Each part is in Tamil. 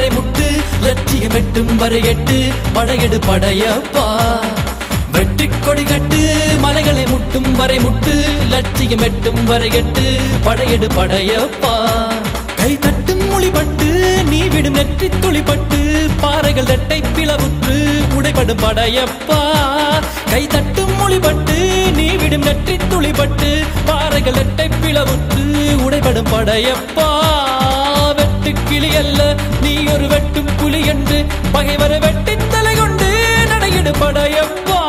வரை முட்டு லட்சியம் எட்டும் வரை எட்டு படையெடு படையப்பா வெற்றி கொடி கட்டு மலைகளை முட்டும் வரை முட்டு லட்சியம் எட்டும் வரை எட்டு படையெடு படையப்பா கை தட்டும் மொழிபட்டு நீ விடும் நெற்றி துளிப்பட்டு பாறைகள் ரெட்டை பிளவுற்று உடைபடும் படையப்பா கை தட்டும் மொழிபட்டு நீ விடும் நெற்றி துளிப்பட்டு பாறைகள் ரெட்டை பிளவுற்று உடைபடும் படையப்பா வெட்டு கிளி அல்ல நீ ஒரு வெட்டும் புலி என்று பகைவரை வெட்டி தலை கொண்டு நடையிடு படையப்பா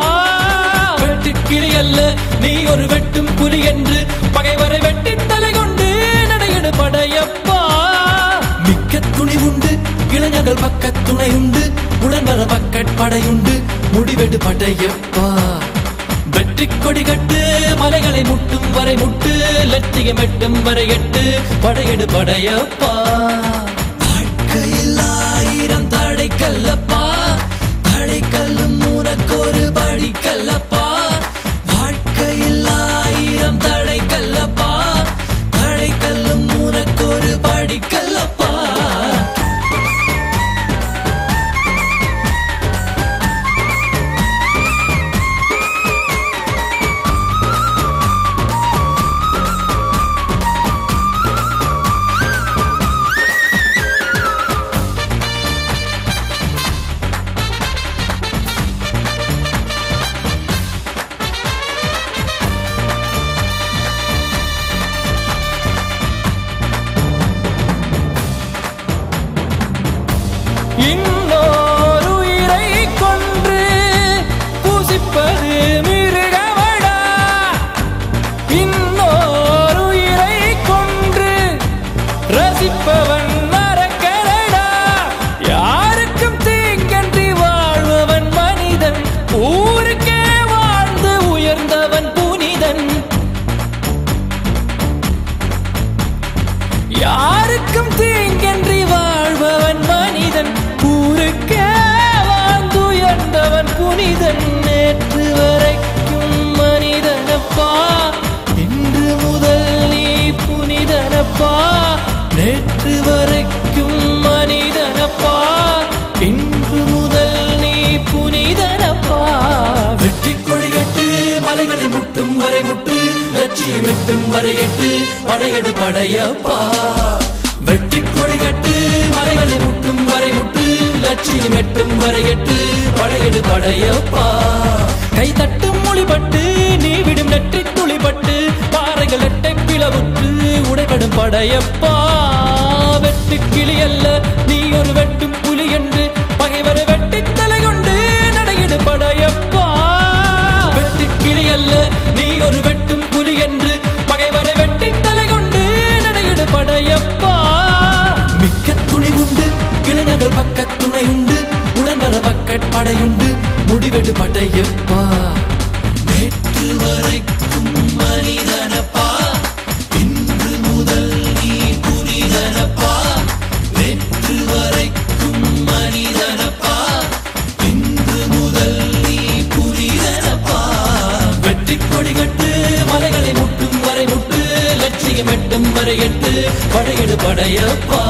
வெட்டு கிளி அல்ல நீ ஒரு வெட்டும் புலி என்று பகைவரை வெட்டி தலை கொண்டு நடையிடு படையப்பா மிக்க துணி உண்டு இளைஞர்கள் பக்க துணை உண்டு உடன் வர பக்கட் படையுண்டு முடிவெடு படையப்பா வெற்றி கொடி கட்டு மலைகளை முட்டும் வரை முட்டு லட்சியம் எட்டும் வரை எட்டு படையெடு படையப்பா வாழ்க்கையில் ஆயிரம் தடை கல்லப்பா தடை கல்லும் உனக்கொரு படி கல்லப்பா வாழ்க்கையில் ஆயிரம் தடை கல்லப்பா தடை கல்லும் உனக்கொரு படி கல்லப்பா இன்னொரு உயிரை கொன்று பூசிப்பது மிருகமடா இன்னொரு உயிரை கொன்று ரசிப்பவன் நரக்கரடா யாருக்கும் தீங்கன்றி வாழ்பவன் மனிதன் ஊருக்கே வாழ்ந்து உயர்ந்தவன் புனிதன் யாருக்கும் தீங்கன்றி வாழ்பவன் மனிதன் ஊருக்கே வாழ்ந்துயர்ந்தவன் புனிதன் நேற்று வரைக்கும் மனிதனப்பா இன்று முதல் நீ புனிதனப்பா நேற்று வரைக்கும் மனிதனப்பா இன்று முதல் நீ புனிதனப்பா வெற்றி கொடி கட்டு மலைகளை முட்டும் வரை முட்டு லட்சியம் எட்டும் வரை எட்டு படையெடு படையப்பா வெற்றி கொடி கட்டு மலைகளை முட்டும் வரை முட்டு லட்சியம் எட்டும் வரை எட்டு படையெடு படையப்பா கை தட்டும் மொழிபட்டு நீ விடும் நெற்றி துளிப்பட்டு பாறைகள் எட்டை பிளவுற்று உடைபடும் படையப்பா வெட்டு கிளி அல்ல நீ ஒரு வெட்டும் புலி என்று பகைவரை வெட்டி தலை கொண்டு நடையிடு படையப்பா வெட்டு கிளி அல்ல நீ ஒரு வெட்டும் புலி என்று பகைவரை வெட்டி தலை கொண்டு நடையிடு படையப்பா மிக்க துணி உண்டு இளைஞர்கள் பக்க துணை உண்டு உடன் வர பக்கட் படையுண்டு முடிவெடு படையப்பா நேற்று வரைக்கும் மனிதனப்பா இன்று முதல் நீ புனிதனப்பா நேற்று வரைக்கும் மனிதனப்பா இன்று முதல் நீ புனிதனப்பா வெற்றி கொடி கட்டு மலைகளை முட்டும் வரை முட்டு லட்சியம் எட்டும் வரை எட்டு படையெடு படையப்பா